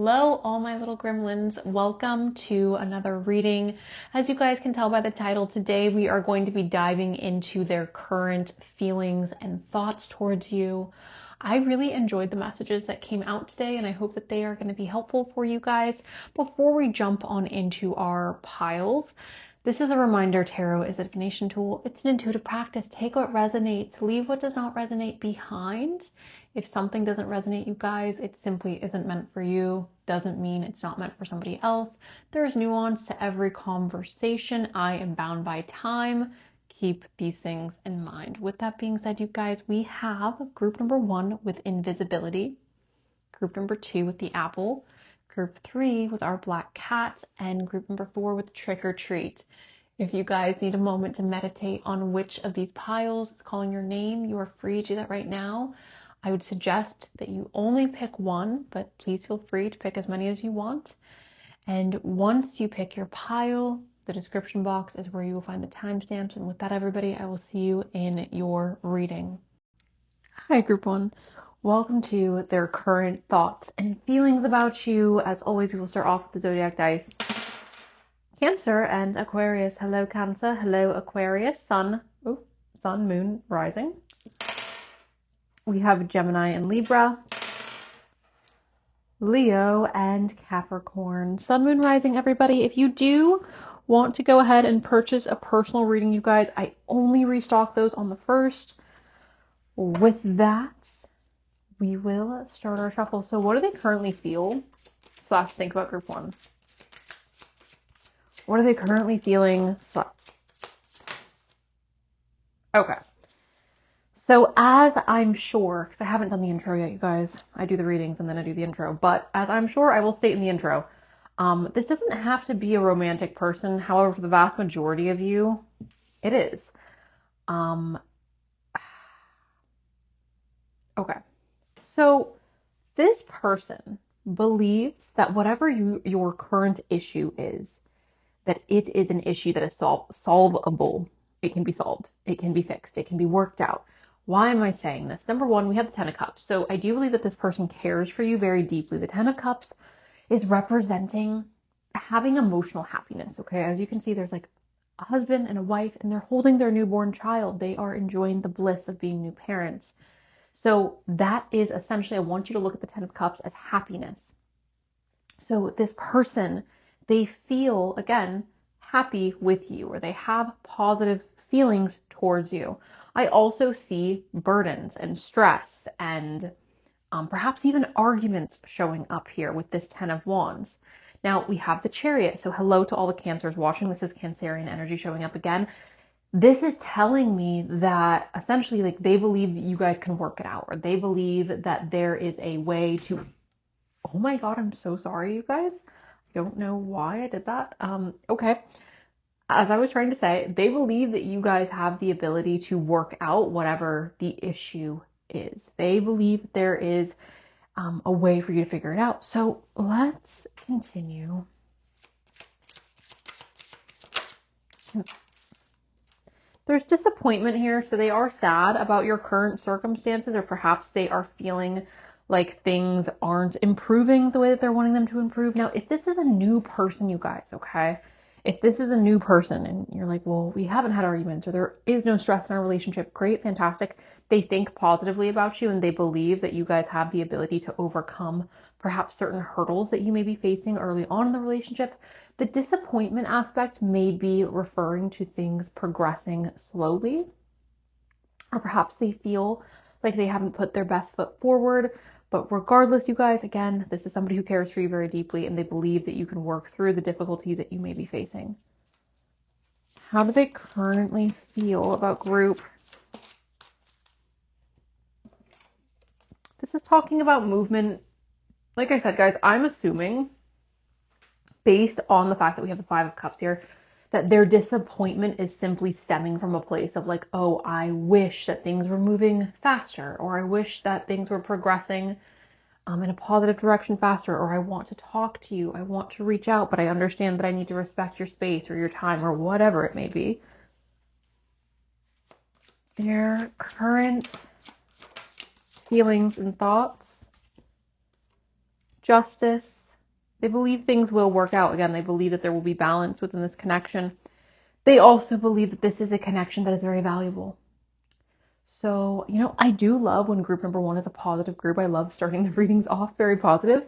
Hello, all my little gremlins. Welcome to another reading. As you guys can tell by the title, today we are going to be diving into their current feelings and thoughts towards you. I really enjoyed the messages that came out today, and I hope that they are going to be helpful for you guys. Before we jump on into our piles, this is a reminder, tarot is a divination tool. It's an intuitive practice. Take what resonates, leave what does not resonate behind. If something doesn't resonate, you guys, it simply isn't meant for you. Doesn't mean it's not meant for somebody else. There's nuance to every conversation. I am bound by time. Keep these things in mind. With that being said, you guys, we have group number 1 with invisibility, group number 2 with the apple, group 3 with our black cat, and group number 4 with trick or treat. If you guys need a moment to meditate on which of these piles is calling your name, you are free to do that right now. I would suggest that you only pick one, but please feel free to pick as many as you want. And once you pick your pile, the description box is where you will find the timestamps. And with that, everybody, I will see you in your reading. Hi, group 1. Welcome to their current thoughts and feelings about you. As always, we will start off with the zodiac dice. Cancer and Aquarius. Hello, Cancer. Hello, Aquarius. Sun, Moon, Rising. We have Gemini and Libra, Leo and Capricorn. Sun, Moon, Rising, everybody. If you do want to go ahead and purchase a personal reading, you guys, I only restock those on the 1st. With that, we will start our shuffle. So what do they currently feel / think about group 1? What are they currently feeling / Okay. So as I'm sure, because I haven't done the intro yet, you guys, I do the readings and then I do the intro, but as I'm sure I will state in the intro, this doesn't have to be a romantic person. However, for the vast majority of you, it is. Okay. So this person believes that whatever your current issue is, that it is an issue that is solvable. It can be solved. It can be fixed. It can be worked out. Why am I saying this? Number 1, we have the 10 of Cups. So I do believe that this person cares for you very deeply. The 10 of Cups is representing having emotional happiness, okay? As you can see, there's like a husband and a wife, and they're holding their newborn child. They are enjoying the bliss of being new parents. So that is essentially, I want you to look at the 10 of Cups as happiness. So this person, they feel, again, happy with you, or they have positive feelings towards you. I also see burdens and stress and perhaps even arguments showing up here with this 10 of Wands. Now we have the Chariot. So hello to all the Cancers watching. This is Cancerian energy showing up again. This is telling me that essentially, like, they believe that you guys can work it out, or they believe that there is a way to, oh my God, I'm so sorry, you guys. I don't know why I did that. Okay. As I was trying to say, they believe that you guys have the ability to work out whatever the issue is. They believe there is a way for you to figure it out. So let's continue. There's disappointment here. So they are sad about your current circumstances, or perhaps they are feeling like things aren't improving the way that they're wanting them to improve. Now, if this is a new person, you guys, okay? If this is a new person and you're like, well, we haven't had arguments, or there is no stress in our relationship, great, fantastic. They think positively about you, and they believe that you guys have the ability to overcome perhaps certain hurdles that you may be facing early on in the relationship. The disappointment aspect may be referring to things progressing slowly, or perhaps they feel like they haven't put their best foot forward. But regardless, you guys, again, this is somebody who cares for you very deeply, and they believe that you can work through the difficulties that you may be facing. How do they currently feel about group? This is talking about movement. Like I said, guys, I'm assuming, based on the fact that we have the 5 of Cups here, that their disappointment is simply stemming from a place of like, oh, I wish that things were moving faster, or I wish that things were progressing in a positive direction faster, or I want to talk to you, I want to reach out, but I understand that I need to respect your space or your time or whatever it may be. Their current feelings and thoughts. Justice, They believe things will work out. Again, they believe that there will be balance within this connection. They also believe that this is a connection that is very valuable. So, I do love when group number 1 is a positive group. I love starting the readings off very positive.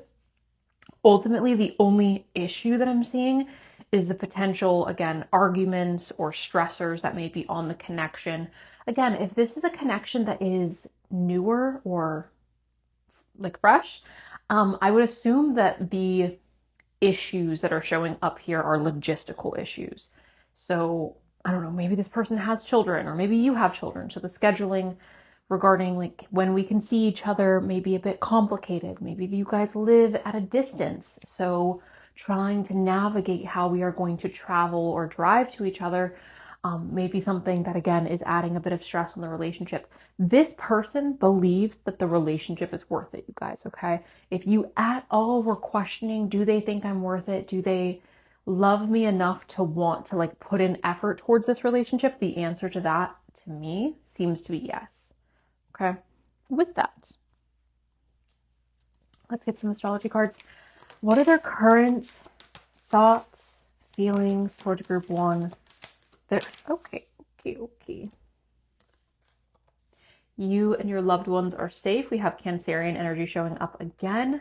Ultimately, the only issue that I'm seeing is the potential, again, arguments or stressors that may be on the connection. Again, if this is a connection that is newer or like fresh, I would assume that the issues that are showing up here are logistical issues. So I don't know, maybe this person has children, or maybe you have children. So the scheduling regarding like when we can see each other may be a bit complicated. Maybe you guys live at a distance. So trying to navigate how we are going to travel or drive to each other may be something that, again, is adding a bit of stress on the relationship. This person believes that the relationship is worth it, you guys, okay? If you at all were questioning, do they think I'm worth it? Do they love me enough to want to like put in effort towards this relationship? The answer to that, to me, seems to be yes. Okay, with that, let's get some astrology cards. What are their current thoughts, feelings towards group 1? Okay. You and your loved ones are safe. We have Cancerian energy showing up again.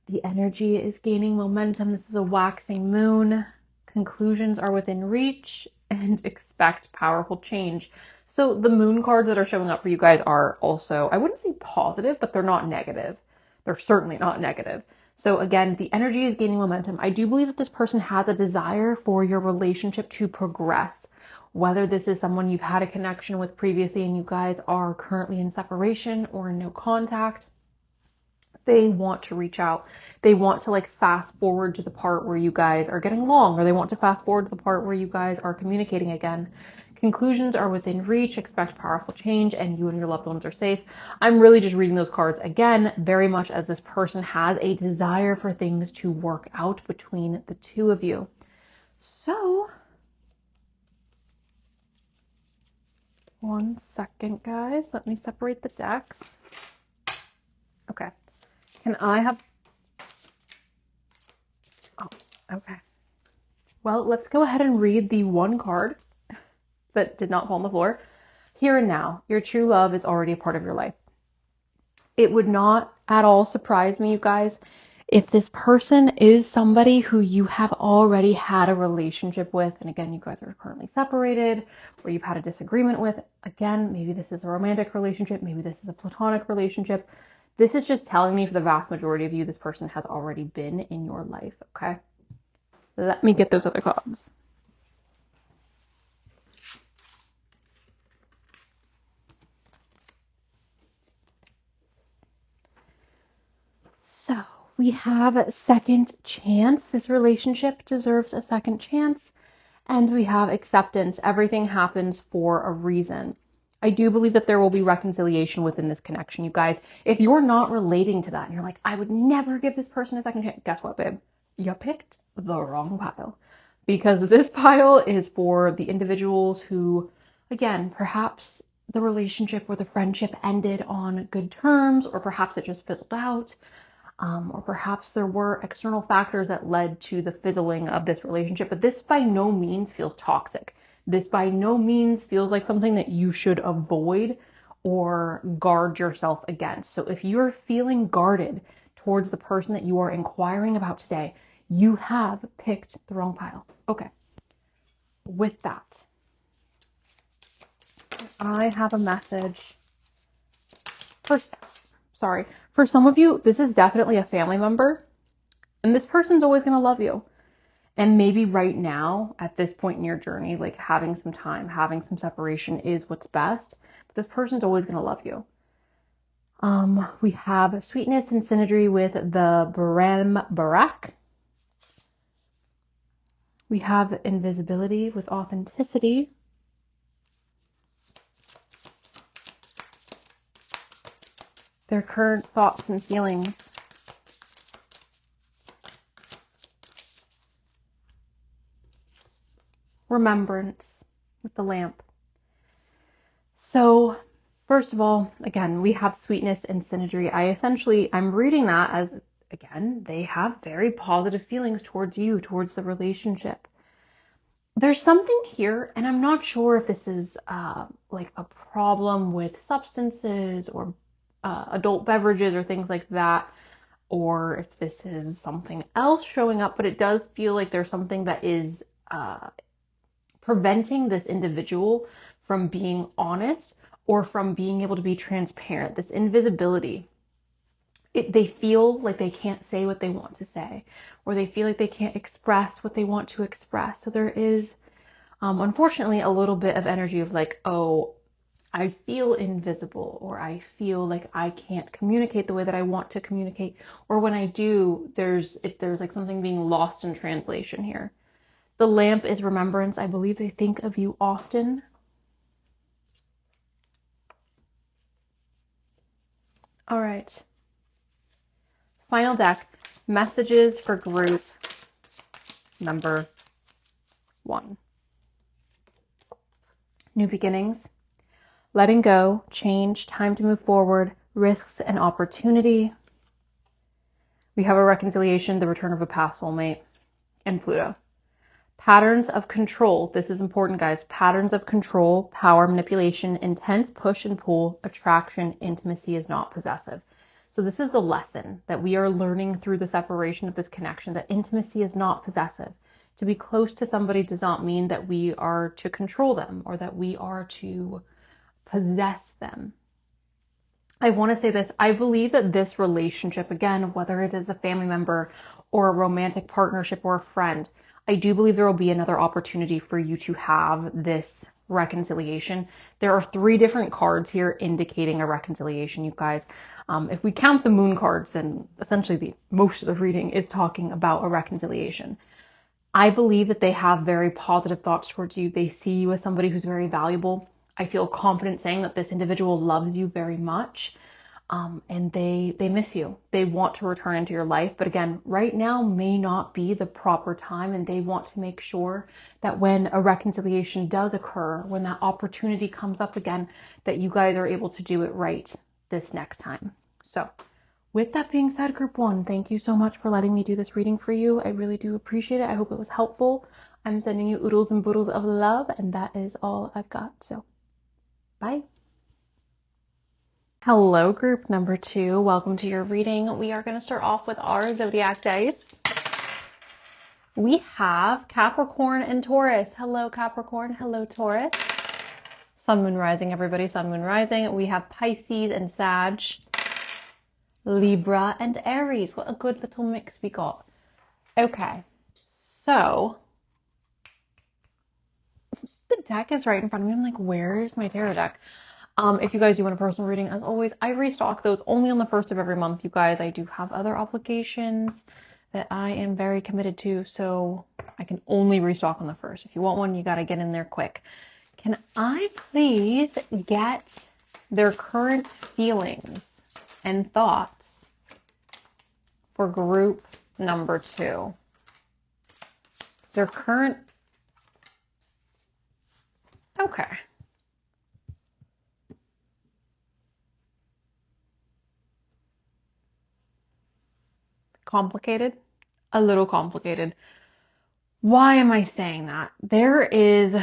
The energy is gaining momentum. This is a waxing moon. Conclusions are within reach, and expect powerful change. So the moon cards that are showing up for you guys are also, I wouldn't say positive, but they're not negative. They're certainly not negative. So again, the energy is gaining momentum. I do believe that this person has a desire for your relationship to progress. Whether this is someone you've had a connection with previously and you guys are currently in separation or in no contact, they want to reach out. They want to like fast forward to the part where you guys are getting along, or they want to fast forward to the part where you guys are communicating again. Conclusions are within reach, expect powerful change, and you and your loved ones are safe. I'm really just reading those cards again, very much as this person has a desire for things to work out between the two of you. So, one second, guys. Let me separate the decks. Okay. Can I have... Oh, okay. Well, let's go ahead and read the one card that did not fall on the floor. Here and now, your true love is already a part of your life. It would not at all surprise me, you guys, if this person is somebody who you have already had a relationship with, and again, you guys are currently separated, or you've had a disagreement with. Again, maybe this is a romantic relationship, maybe this is a platonic relationship. This is just telling me for the vast majority of you, this person has already been in your life, okay? Let me get those other cards. So we have a second chance. This relationship deserves a second chance. And we have acceptance. Everything happens for a reason. I do believe that there will be reconciliation within this connection, you guys. If you're not relating to that and you're like, I would never give this person a second chance, guess what, babe? You picked the wrong pile. Because this pile is for the individuals who, again, perhaps the relationship or the friendship ended on good terms, or perhaps it just fizzled out. Or perhaps there were external factors that led to the fizzling of this relationship, but this by no means feels toxic. This by no means feels like something that you should avoid or guard yourself against. So if you're feeling guarded towards the person that you are inquiring about today, you have picked the wrong pile. Okay. With that, I have a message. For some of you, this is definitely a family member, and this person's always going to love you. And maybe right now, at this point in your journey, like having some time, having some separation is what's best. But this person's always going to love you. We have sweetness and synergy with the Barem Barak. We have invisibility with authenticity. Their current thoughts and feelings. Remembrance with the lamp. So, first of all, again, we have sweetness and synergy. I'm reading that as again, they have very positive feelings towards you, towards the relationship. There's something here, and I'm not sure if this is like a problem with substances or adult beverages or things like that, or if this is something else showing up, but it does feel like there's something that is preventing this individual from being honest or from being able to be transparent. This invisibility. They feel like they can't say what they want to say, or they feel like they can't express what they want to express. So there is, unfortunately, a little bit of energy of like, oh, I feel invisible, or I feel like I can't communicate the way that I want to communicate, or when I do, there's like something being lost in translation here. The lamp is remembrance. I believe they think of you often. All right. Final deck, messages for group number 1. New beginnings, letting go, change, time to move forward, risks and opportunity. We have a reconciliation, the return of a past soulmate, and Pluto. Patterns of control. This is important, guys. Patterns of control, power, manipulation, intense push and pull, attraction, intimacy is not possessive. So this is the lesson that we are learning through the separation of this connection, that intimacy is not possessive. To be close to somebody does not mean that we are to control them or that we are to possess them. I want to say this. I believe that this relationship, again, whether it is a family member or a romantic partnership or a friend, I do believe there will be another opportunity for you to have this reconciliation. There are 3 different cards here indicating a reconciliation, you guys. If we count the moon cards, then essentially most of the reading is talking about a reconciliation. I believe that they have very positive thoughts towards you. They see you as somebody who's very valuable. I feel confident saying that this individual loves you very much. And they miss you. They want to return into your life. But again, right now may not be the proper time. And they want to make sure that when a reconciliation does occur, when that opportunity comes up again, that you guys are able to do it right this next time. So with that being said, group 1, thank you so much for letting me do this reading for you. I really do appreciate it. I hope it was helpful. I'm sending you oodles and boodles of love. And that is all I've got. So bye. Hello, group number 2. Welcome to your reading. We are going to start off with our zodiac dice. We have Capricorn and Taurus. Hello, Capricorn. Hello, Taurus. Sun, Moon, Rising, everybody. Sun, Moon, Rising. We have Pisces and Sag. Libra and Aries. What a good little mix we got. Okay, so the deck is right in front of me. I'm like, where is my tarot deck? If you guys do want a personal reading, as always, I restock those only on the 1st of every month, you guys. I do have other obligations that I am very committed to, so I can only restock on the 1st. If you want one, you got to get in there quick. Can I please get their current feelings and thoughts for group number 2? Their current... Okay. Complicated, a little complicated. Why am I saying that? There is,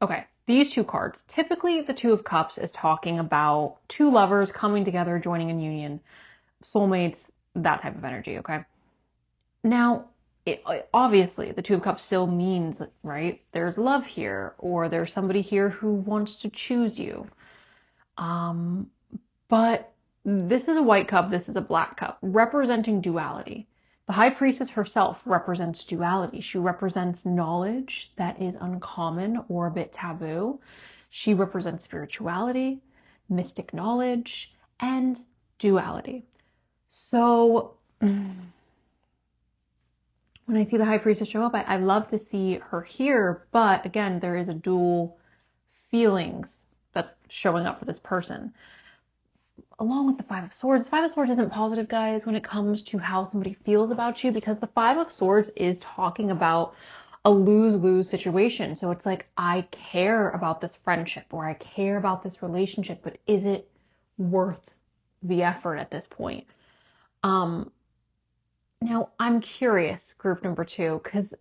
okay, these 2 cards. Typically, the 2 of Cups is talking about 2 lovers coming together, joining in union, soulmates, that type of energy, okay? Now, obviously, the 2 of Cups still means, right, there's love here, or there's somebody here who wants to choose you. But this is a white cup, this is a black cup, representing duality. The High Priestess herself represents duality. She represents knowledge that is uncommon or a bit taboo. She represents spirituality, mystic knowledge, and duality. So when I see the High Priestess show up, I love to see her here, but again, there is a dual feelings that's showing up for this person. Along with the 5 of Swords. The 5 of Swords isn't positive, guys, when it comes to how somebody feels about you, because the 5 of Swords is talking about a lose-lose situation. So it's like, I care about this friendship, or I care about this relationship, but is it worth the effort at this point? Now, I'm curious, group number 2, because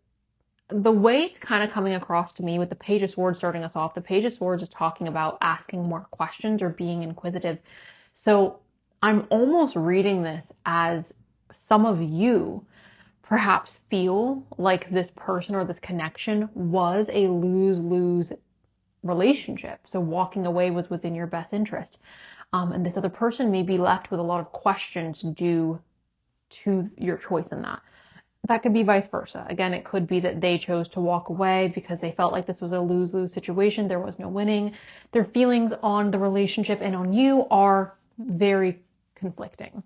the way it's kind of coming across to me with the Page of Swords starting us off, the Page of Swords is talking about asking more questions or being inquisitive. So I'm almost reading this as some of you perhaps feel like this person or this connection was a lose-lose relationship. So walking away was within your best interest. And this other person may be left with a lot of questions due to your choice in that. That could be vice versa. Again, it could be that they chose to walk away because they felt like this was a lose-lose situation. There was no winning. Their feelings on the relationship and on you are very conflicting.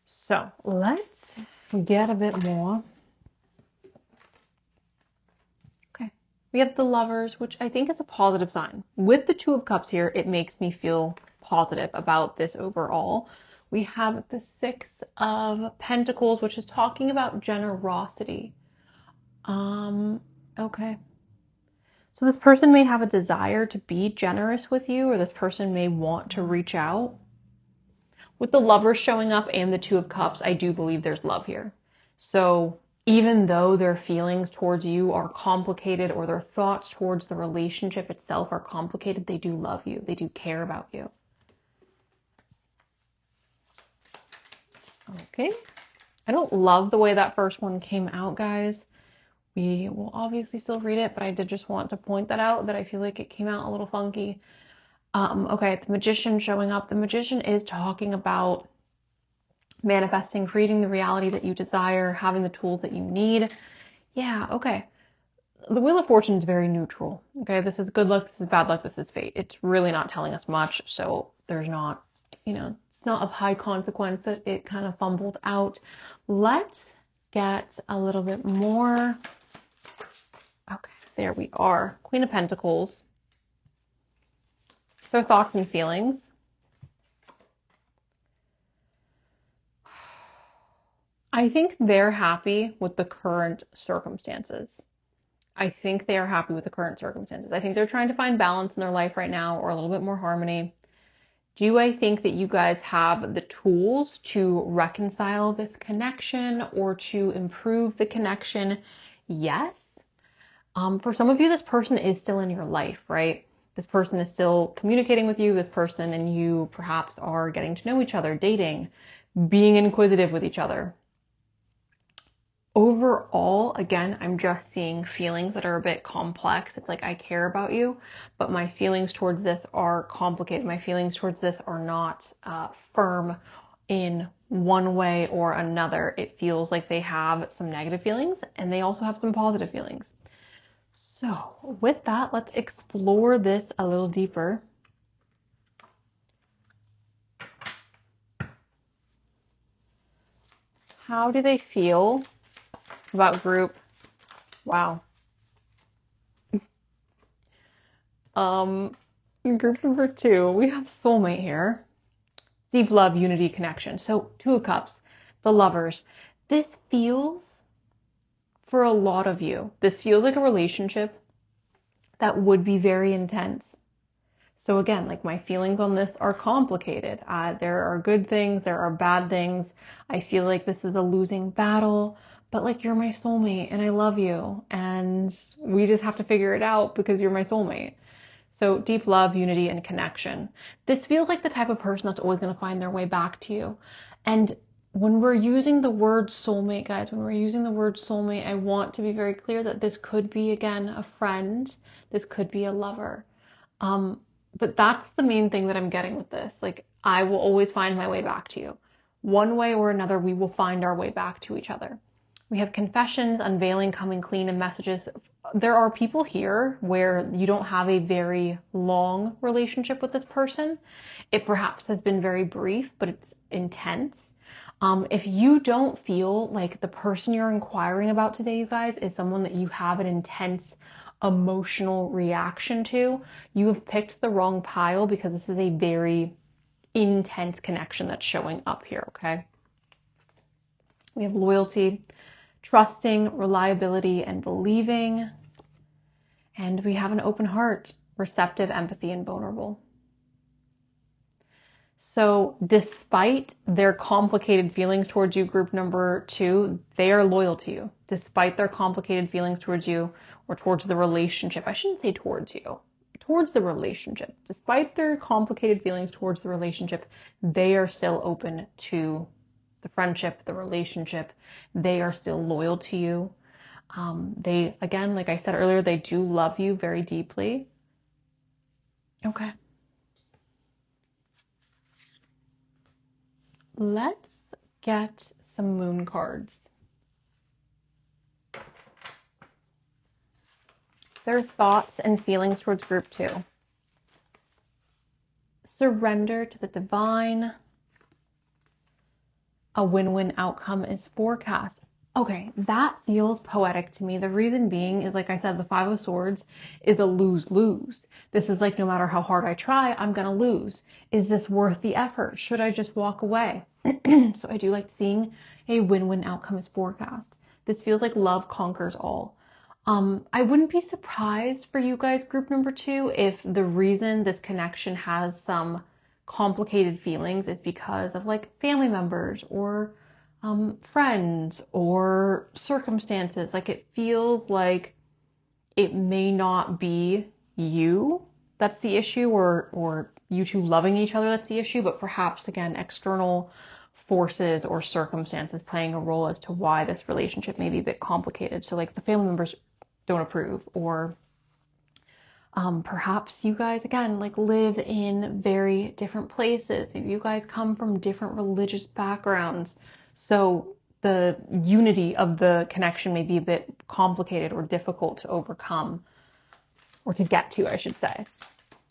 So let's get a bit more. Okay. We have the Lovers, which I think is a positive sign. With the Two of Cups here, it makes me feel positive about this overall. We have the Six of Pentacles, which is talking about generosity. Okay. So this person may have a desire to be generous with you, or this person may want to reach out. With the Lovers showing up and the Two of Cups, I do believe there's love here. So even though their feelings towards you are complicated or their thoughts towards the relationship itself are complicated, they do love you. They do care about you. Okay. I don't love the way that first one came out, guys. We will obviously still read it, but I did just want to point that out, that I feel like it came out a little funky. Okay, the Magician showing up. The Magician is talking about manifesting, creating the reality that you desire, having the tools that you need. Yeah, okay. The Wheel of Fortune is very neutral. Okay, this is good luck, this is bad luck, this is fate. It's really not telling us much, so there's not, it's not of high consequence that it kind of fumbled out. Let's get a little bit more. Okay, there we are. Queen of Pentacles. Their thoughts and feelings. I think they're happy with the current circumstances. I think they are happy with the current circumstances. I think they're trying to find balance in their life right now, or a little bit more harmony. Do I think that you guys have the tools to reconcile this connection or to improve the connection? Yes. For some of you, this person is still in your life, right? This person is still communicating with you. This person and you perhaps are getting to know each other, dating, being inquisitive with each other. Overall, again, I'm just seeing feelings that are a bit complex. It's like I care about you, but my feelings towards this are complicated. My feelings towards this are not firm in one way or another. It feels like they have some negative feelings and they also have some positive feelings. So with that, let's explore this a little deeper. How do they feel about group? Wow. Group number 2, we have soulmate here. Deep love, unity, connection. So Two of Cups, the Lovers. This feels, for a lot of you, this feels like a relationship that would be very intense. So again, like my feelings on this are complicated. There are good things, there are bad things. I feel like this is a losing battle, but like you're my soulmate and I love you and we just have to figure it out because you're my soulmate. So deep love, unity, and connection. This feels like the type of person that's always going to find their way back to you. And when we're using the word soulmate, guys, when we're using the word soulmate, I want to be very clear that this could be, again, a friend. This could be a lover. But that's the main thing that I'm getting with this. Like, I will always find my way back to you. One way or another, we will find our way back to each other. We have confessions, unveiling, coming clean, and messages. There are people here where you don't have a very long relationship with this person. It perhaps has been very brief, but it's intense. If you don't feel like the person you're inquiring about today, you guys, is someone that you have an intense emotional reaction to, you have picked the wrong pile because this is a very intense connection that's showing up here, okay? We have loyalty, trusting, reliability, and believing. And we have an open heart, receptive, empathy, and vulnerable. So despite their complicated feelings towards you, group number 2, they are loyal to you. Despite their complicated feelings towards you or towards the relationship. I shouldn't say towards you. Towards the relationship. Despite their complicated feelings towards the relationship, they are still open to the friendship, the relationship. They are still loyal to you. They, again, like I said earlier, they do love you very deeply. Okay. Let's get some moon cards. Their thoughts and feelings towards group 2. Surrender to the divine. A win-win outcome is forecast. Okay, that feels poetic to me. The reason being is, like I said, the 5 of Swords is a lose-lose. This is like, no matter how hard I try, I'm going to lose. Is this worth the effort? Should I just walk away? So I do like seeing a win-win outcome is forecast. This feels like love conquers all. I wouldn't be surprised for you guys, group number 2, if the reason this connection has some complicated feelings is because of like family members or friends or circumstances. Like, it feels like it may not be you that's the issue, or you two loving each other that's the issue, but perhaps, again, external forces or circumstances playing a role as to why this relationship may be a bit complicated. So like the family members don't approve, or perhaps you guys, again, like live in very different places. If you guys come from different religious backgrounds, so the unity of the connection may be a bit complicated or difficult to overcome, or to get to, I should say.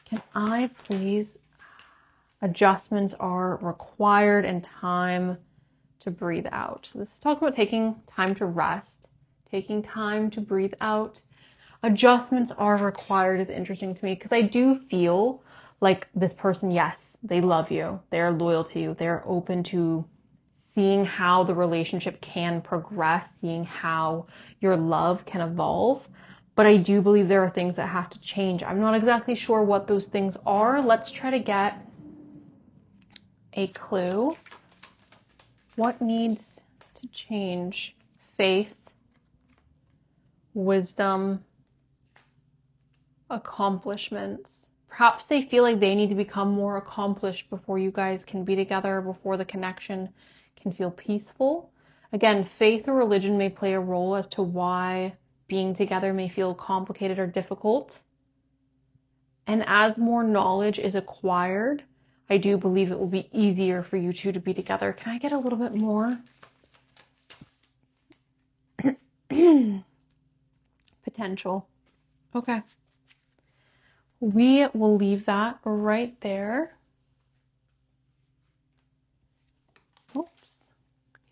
Can I please? Adjustments are required and time to breathe out. So this is talking about taking time to rest, taking time to breathe out. Adjustments are required is interesting to me, because I do feel like this person, yes, they love you. They're loyal to you. They're open to seeing how the relationship can progress, seeing how your love can evolve. But I do believe there are things that have to change. I'm not exactly sure what those things are. Let's try to get a clue. What needs to change? Faith, wisdom, accomplishments. Perhaps they feel like they need to become more accomplished before you guys can be together, before the connection can feel peaceful. Again, faith or religion may play a role as to why being together may feel complicated or difficult. And as more knowledge is acquired, I do believe it will be easier for you two to be together. Can I get a little bit more? Potential. Okay. We will leave that right there. Oops.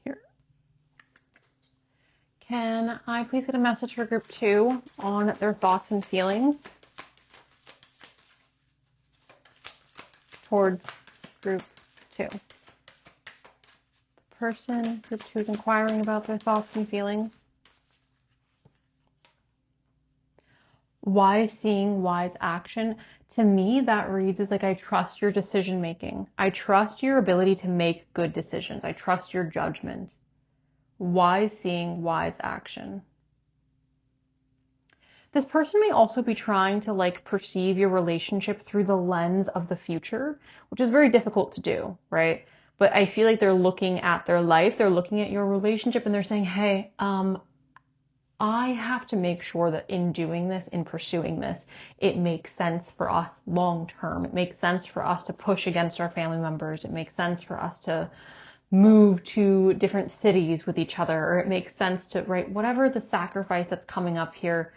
Here. Can I please get a message for group 2 on their thoughts and feelings towards group 2? The person, group 2, is inquiring about their thoughts and feelings. Wise seeing, wise action. To me, that reads as like, I trust your decision making. I trust your ability to make good decisions. I trust your judgment. Wise seeing, wise action. This person may also be trying to like perceive your relationship through the lens of the future, which is very difficult to do, right? But I feel like they're looking at their life, they're looking at your relationship, and they're saying, hey, I have to make sure that in doing this, in pursuing this, it makes sense for us long term. It makes sense for us to push against our family members. It makes sense for us to move to different cities with each other, or it makes sense to, right, whatever the sacrifice that's coming up here,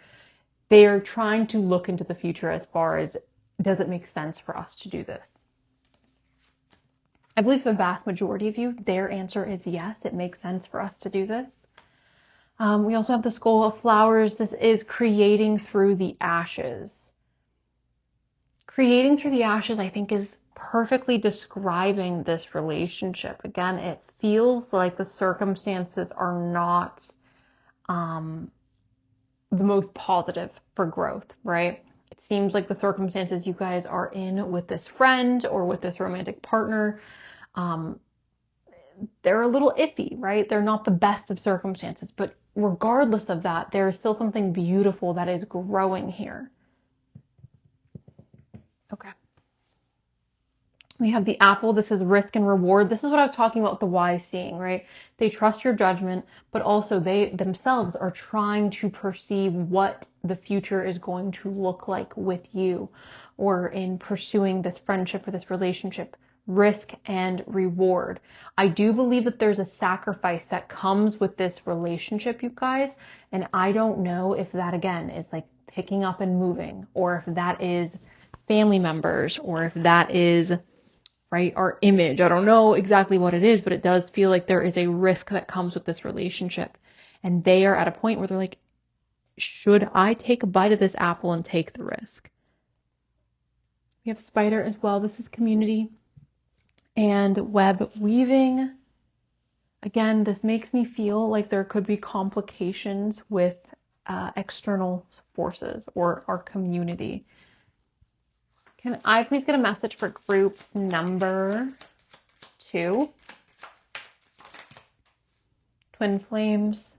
they are trying to look into the future as far as, does it make sense for us to do this? I believe the vast majority of you, their answer is yes, it makes sense for us to do this. We also have the Skull of Flowers. This is creating through the ashes. Creating through the ashes, I think, is perfectly describing this relationship. Again, it feels like the circumstances are not the most positive for growth, right? It seems like the circumstances you guys are in with this friend or with this romantic partner, they're a little iffy, right? They're not the best of circumstances, but regardless of that, there is still something beautiful that is growing here. Okay. We have the apple. This is risk and reward. This is what I was talking about with the wise seeing, right? They trust your judgment, but also they themselves are trying to perceive what the future is going to look like with you or in pursuing this friendship or this relationship. Risk and reward. I do believe that there's a sacrifice that comes with this relationship, you guys. And I don't know if that, again, is like picking up and moving, or if that is family members, or if that is, right, our image. I don't know exactly what it is, but it does feel like there is a risk that comes with this relationship. And they are at a point where they're like, should I take a bite of this apple and take the risk? We have spider as well. This is community. And web weaving. Again, this makes me feel like there could be complications with external forces or our community. Can I please get a message for group number 2? Twin flames.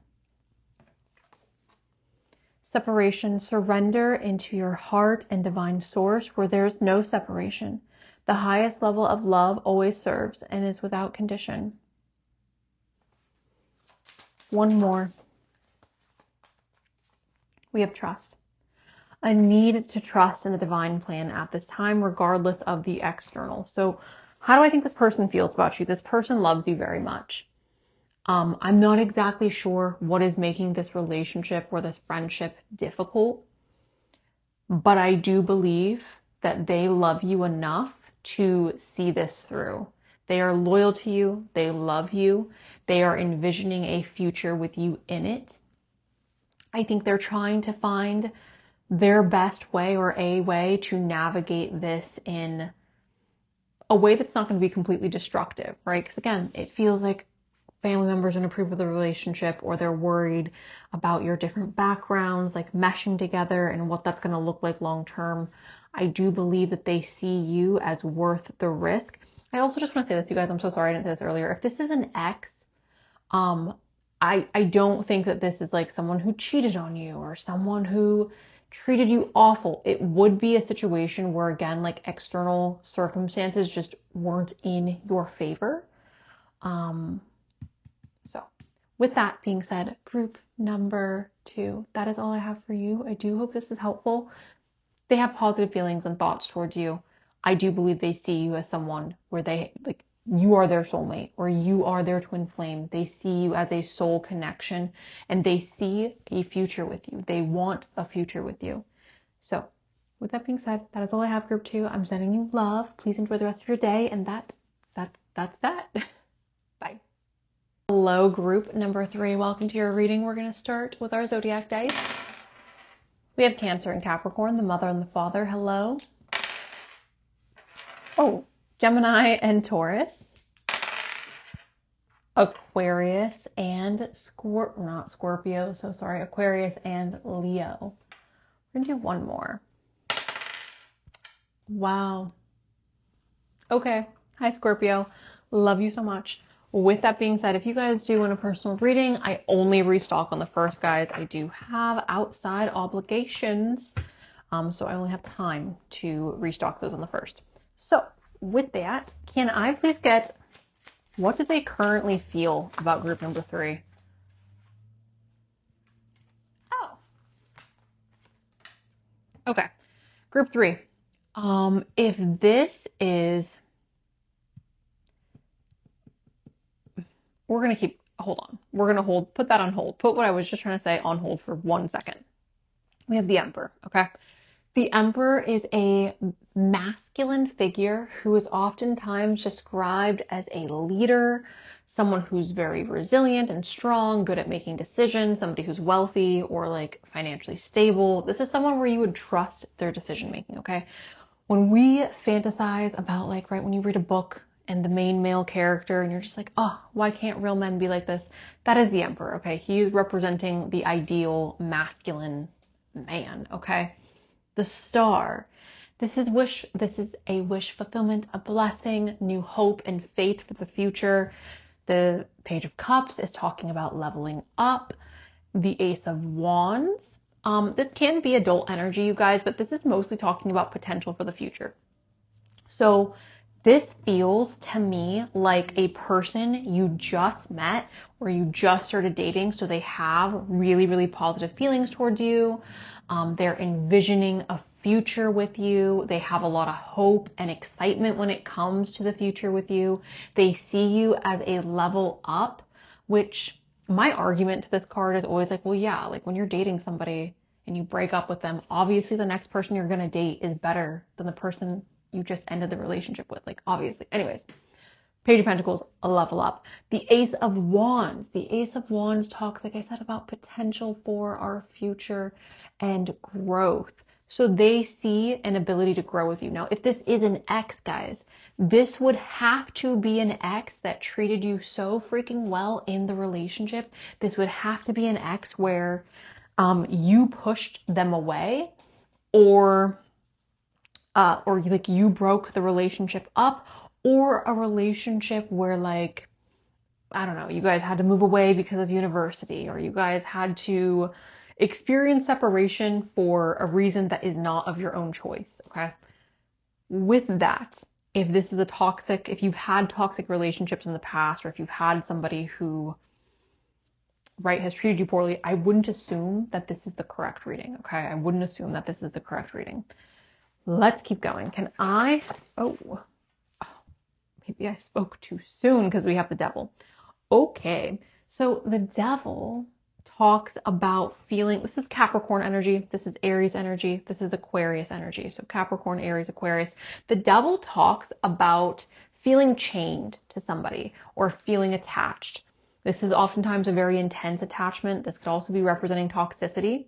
Separation. Surrender into your heart and divine source where there's no separation. The highest level of love always serves and is without condition. One more. We have trust. A need to trust in the divine plan at this time, regardless of the external. So how do I think this person feels about you? This person loves you very much. I'm not exactly sure what is making this relationship or this friendship difficult, but I do believe that they love you enough to see this through. They are loyal to you. They love you. They are envisioning a future with you in it. I think they're trying to find their best way or a way to navigate this in a way that's not going to be completely destructive, right? Because again, it feels like family members don't approve of the relationship, or they're worried about your different backgrounds, like meshing together and what that's going to look like long term. I do believe that they see you as worth the risk. I also just want to say this, you guys, I'm so sorry I didn't say this earlier. If this is an ex, I don't think that this is like someone who cheated on you or someone who treated you awful. It would be a situation where, again, like external circumstances just weren't in your favor. So with that being said, group number 2, that is all I have for you. I do hope this is helpful. They have positive feelings and thoughts towards you. I do believe they see you as someone where they, like, you are their soulmate or you are their twin flame. They see you as a soul connection and they see a future with you. They want a future with you. So with that being said, that is all I have, group 2. I'm sending you love. Please enjoy the rest of your day. And that's that. Bye. Hello, group number 3. Welcome to your reading. We're going to start with our zodiac dice. We have Cancer and Capricorn, the mother and the father. Hello. Oh, Gemini and Taurus. Aquarius and Aquarius and Leo. We're going to do one more. Wow. Okay. Hi, Scorpio. Love you so much. With that being said, if you guys do want a personal reading, I only restock on the first, guys. I do have outside obligations, so I only have time to restock those on the first. So with that, can I please get, what do they currently feel about group number 3? Oh. Okay. Group 3. If this is, we're going to keep, hold on. We're going to put that on hold. Put what I was just trying to say on hold for 1 second. We have the Emperor, okay? The Emperor is a masculine figure who is oftentimes described as a leader, someone who's very resilient and strong, good at making decisions, somebody who's wealthy or like financially stable. This is someone where you would trust their decision making, okay? When we fantasize about, like, right, when you read a book and the main male character and you're just like, oh, why can't real men be like this? That is the Emperor, okay? He is representing the ideal masculine man, okay? the Star. This is a wish fulfillment, a blessing, new hope and faith for the future. The Page of Cups is talking about leveling up. The Ace of Wands. This can be adult energy, you guys, but this is mostly talking about potential for the future. So this feels to me like a person you just met or you just started dating. So they have really, really positive feelings towards you. They're envisioning a future with you. They have a lot of hope and excitement when it comes to the future with you. They see you as a level up, which my argument to this card is always like, well, yeah, like when you're dating somebody and you break up with them, obviously the next person you're going to date is better than the person you just ended the relationship with. Like, obviously. Anyways, Page of Pentacles, a level up. The Ace of Wands. The Ace of Wands talks, like I said, about potential for our future and growth. So they see an ability to grow with you. Now, if this is an ex, guys, this would have to be an ex that treated you so freaking well in the relationship. This would have to be an ex where you pushed them away, or like you broke the relationship up, or a relationship where, like, I don't know, you guys had to move away because of university, or you guys had to experience separation for a reason that is not of your own choice, okay? With that, if this is if you've had toxic relationships in the past, or if you've had somebody who, right, has treated you poorly, I wouldn't assume that this is the correct reading, okay? I wouldn't assume that this is the correct reading. Let's keep going. Maybe I spoke too soon because we have the Devil. Okay, so the Devil talks about feeling, this is Capricorn energy, this is Aries energy, this is Aquarius energy. So Capricorn, Aries, Aquarius. The Devil talks about feeling chained to somebody or feeling attached. This is oftentimes a very intense attachment. This could also be representing toxicity.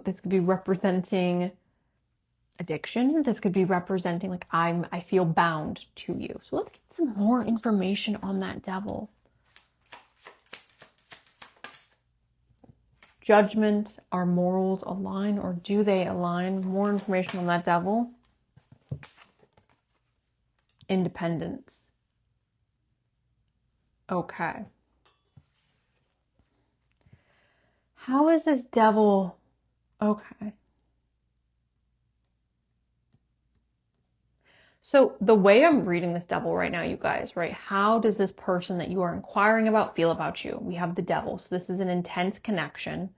This could be representing addiction. This could be representing like I feel bound to you. So let's get some more information on that Devil. Judgment. Are morals align, or do they align? More information on that Devil. Independence. Okay. How is this Devil? Okay. So the way I'm reading this Devil right now, you guys, right? How does this person that you are inquiring about feel about you? We have the Devil. So this is an intense connection.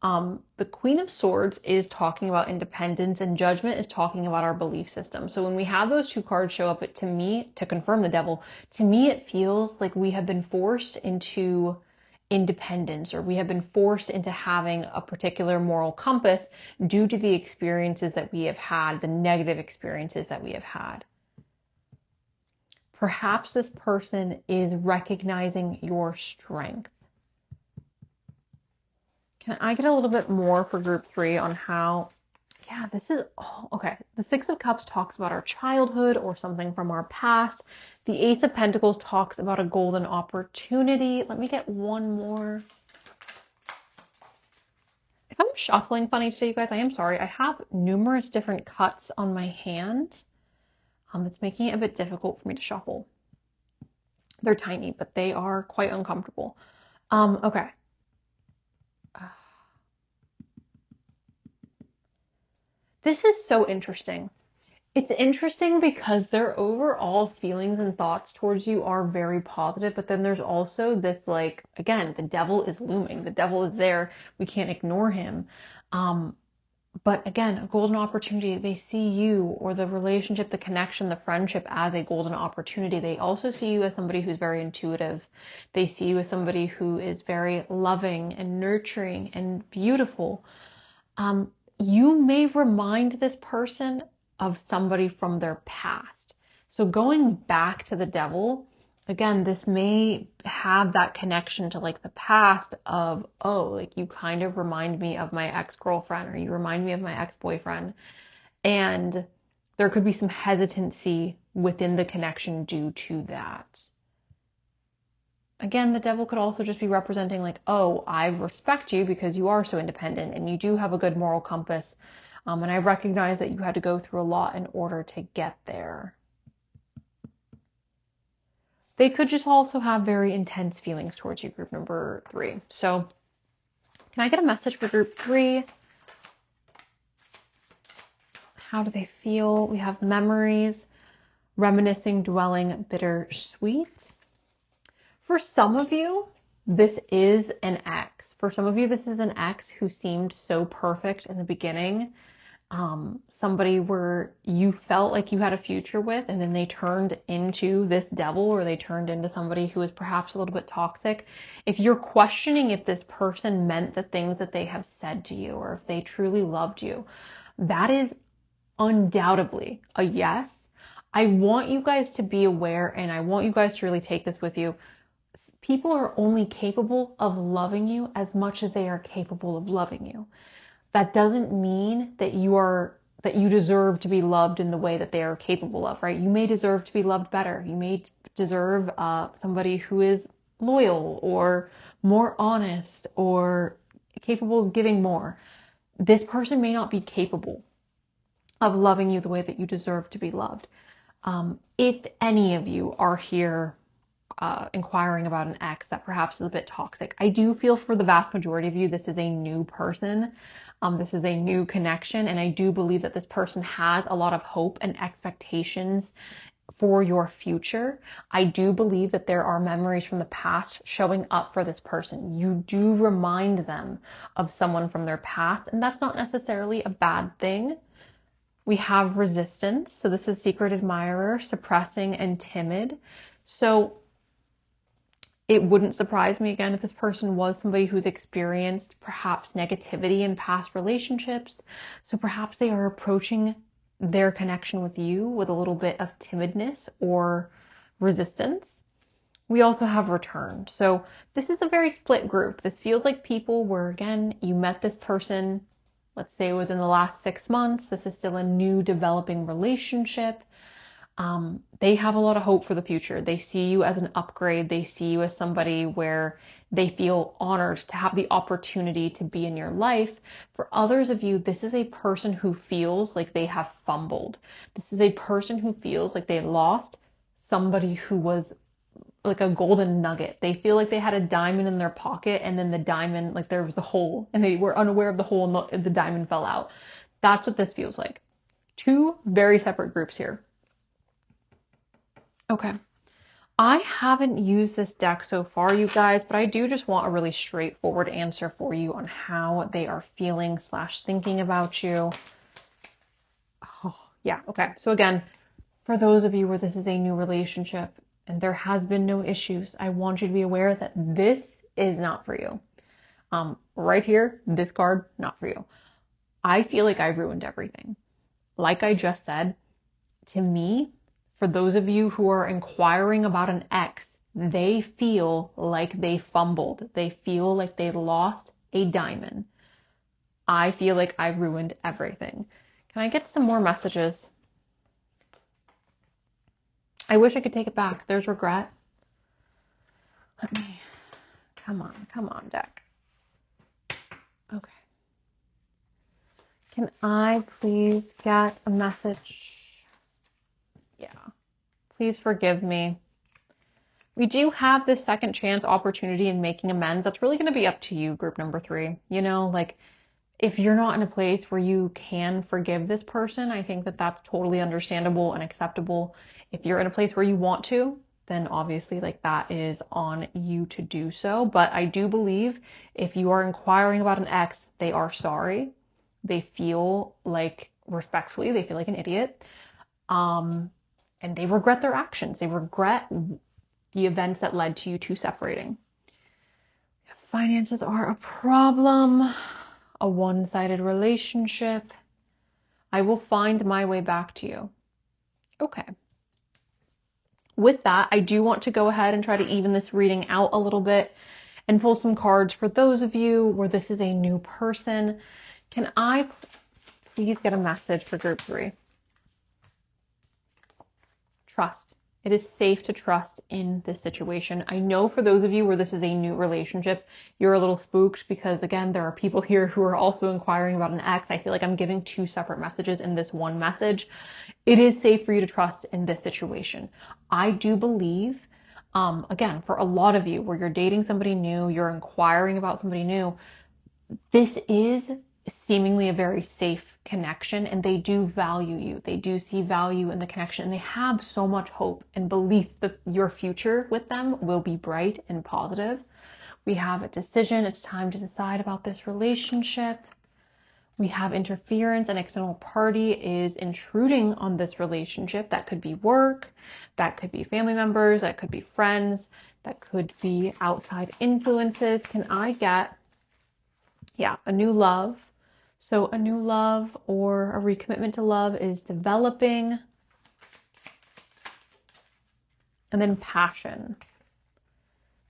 The Queen of Swords is talking about independence, and Judgment is talking about our belief system. So when we have those two cards show up, to me, to confirm the Devil, to me it feels like we have been forced into independence, or we have been forced into having a particular moral compass due to the experiences that we have had, the negative experiences that we have had. Perhaps this person is recognizing your strength. Can I get a little bit more for group 3 on how, yeah, this is, okay. The Six of Cups talks about our childhood or something from our past. The Ace of Pentacles talks about a golden opportunity. Let me get one more. If I'm shuffling funny today, you guys, I am sorry. I have numerous different cuts on my hand. It's making it a bit difficult for me to shuffle. They're tiny, but they are quite uncomfortable. Okay. This is so interesting. It's interesting because their overall feelings and thoughts towards you are very positive, but then there's also this, like, again, the Devil is looming. The Devil is there. We can't ignore him. But again, a golden opportunity. They see you or the relationship, the connection, the friendship as a golden opportunity. They also see you as somebody who's very intuitive. They see you as somebody who is very loving and nurturing and beautiful. You may remind this person of somebody from their past. So going back to the Devil, again, this may have that connection to like the past of, oh, like you kind of remind me of my ex-girlfriend, or you remind me of my ex-boyfriend. And there could be some hesitancy within the connection due to that. Again, the Devil could also just be representing like, oh, I respect you because you are so independent and you do have a good moral compass. And I recognize that you had to go through a lot in order to get there. They could just also have very intense feelings towards you, group number 3. So can I get a message for group 3? How do they feel? We have memories, reminiscing, dwelling, bittersweet. For some of you, this is an ex. For some of you, this is an ex who seemed so perfect in the beginning. Somebody where you felt like you had a future with, and then they turned into this devil, or they turned into somebody who is perhaps a little bit toxic. If you're questioning if this person meant the things that they have said to you, or if they truly loved you, that is undoubtedly a yes. I want you guys to be aware, and I want you guys to really take this with you. People are only capable of loving you as much as they are capable of loving you. That doesn't mean that you deserve to be loved in the way that they are capable of, right? You may deserve to be loved better. You may deserve somebody who is loyal or more honest or capable of giving more. This person may not be capable of loving you the way that you deserve to be loved. If any of you are here inquiring about an ex that perhaps is a bit toxic, I do feel for the vast majority of you, this is a new person. This is a new connection, and I do believe that this person has a lot of hope and expectations for your future. I do believe that there are memories from the past showing up for this person. You do remind them of someone from their past, and that's not necessarily a bad thing. We have resistance. So this is secret admirer, suppressing, and timid. So it wouldn't surprise me again if this person was somebody who's experienced perhaps negativity in past relationships. So perhaps they are approaching their connection with you with a little bit of timidness or resistance. We also have return. So this is a very split group. This feels like people where, again, you met this person, let's say within the last 6 months. This is still a new developing relationship. They have a lot of hope for the future. They see you as an upgrade. They see you as somebody where they feel honored to have the opportunity to be in your life. For others of you, this is a person who feels like they have fumbled. This is a person who feels like they lost somebody who was like a golden nugget. They feel like they had a diamond in their pocket, and then the diamond, like there was a hole, and they were unaware of the hole, and the diamond fell out. That's what this feels like. 2 very separate groups here. Okay. I haven't used this deck so far, you guys, but I do just want a really straightforward answer for you on how they are feeling / thinking about you. Oh, yeah. Okay. So again, for those of you where this is a new relationship and there has been no issues, I want you to be aware that this is not for you. Right here, this card, not for you. I feel like I ruined everything. Like I just said, to me, for those of you who are inquiring about an ex, they feel like they fumbled. They feel like they lost a diamond. I feel like I ruined everything. Can I get some more messages? I wish I could take it back. There's regret. Let me, come on, deck. Okay. Can I please get a message? Yeah. Please forgive me. We do have this second chance opportunity in making amends. That's really going to be up to you, group number 3. You know, like if you're not in a place where you can forgive this person, I think that that's totally understandable and acceptable. If you're in a place where you want to, then obviously like that is on you to do so. But I do believe if you are inquiring about an ex, they are sorry. They feel like, respectfully, they feel like an idiot. And they regret their actions. They regret the events that led to you two separating. Finances are a problem. A one-sided relationship. I will find my way back to you. Okay. With that, I do want to go ahead and try to even this reading out a little bit and pull some cards for those of you where this is a new person. Can I please get a message for group 3? Trust It is safe to trust in this situation. I know for those of you where this is a new relationship, you're a little spooked because, again, there are people here who are also inquiring about an ex. I feel like I'm giving two separate messages in this one message. It is safe for you to trust in this situation. I do believe, again, for a lot of you where you're dating somebody new, you're inquiring about somebody new, this is seemingly a very safe connection, and they do value you. They do see value in the connection, and they have so much hope and belief that your future with them will be bright and positive. We have a decision. It's time to decide about this relationship. We have interference. An external party is intruding on this relationship. That could be work, that could be family members, that could be friends, that could be outside influences. Can I get, a new love? So a new love or a recommitment to love is developing. And then passion.